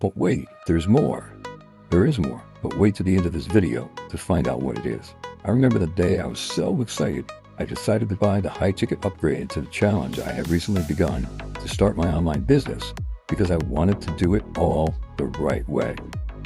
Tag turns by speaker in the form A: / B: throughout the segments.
A: But wait, there's more. There is more, but wait to the end of this video to find out what it is. I remember the day I was so excited, I decided to buy the high-ticket upgrade to the challenge I have recently begun to start my online business because I wanted to do it all the right way.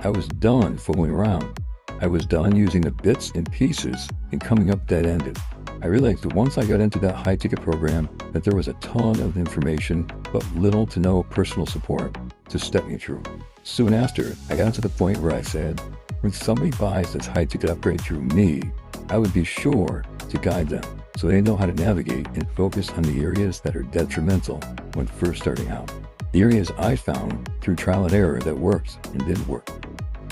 A: I was done fooling around. I was done using the bits and pieces and coming up dead-ended. I realized that once I got into that high-ticket program that there was a ton of information but little to no personal support to step me through. Soon after, I got to the point where I said, when somebody buys this high-ticket upgrade through me, I would be sure to guide them so they know how to navigate and focus on the areas that are detrimental when first starting out. The areas I found through trial and error that worked and didn't work.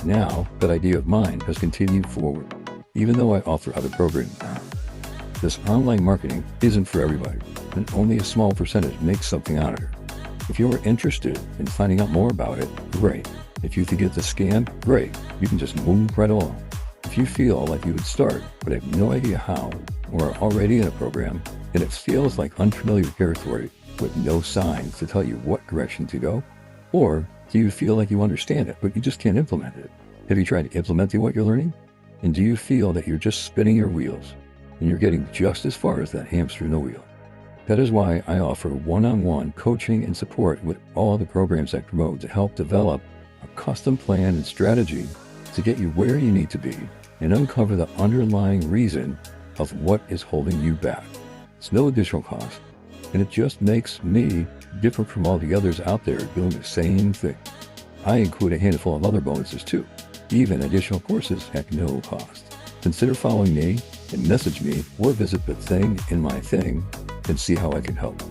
A: Now, that idea of mine has continued forward, even though I offer other programs now. This online marketing isn't for everybody, and only a small percentage makes something out of it. If you're interested in finding out more about it, great. If you think it's a scam, great. You can just move right along. If you feel like you would start but have no idea how, or are already in a program, and it feels like unfamiliar territory with no signs to tell you what direction to go, or do you feel like you understand it but you just can't implement it? Have you tried implementing what you're learning? And do you feel that you're just spinning your wheels and you're getting just as far as that hamster in the wheel? That is why I offer one-on-one coaching and support with all the programs I promote to help develop a custom plan and strategy to get you where you need to be and uncover the underlying reason of what is holding you back. It's no additional cost, and it just makes me different from all the others out there doing the same thing. I include a handful of other bonuses too, even additional courses at no cost. Consider following me and message me or visit the thing in my thing and see how I can help.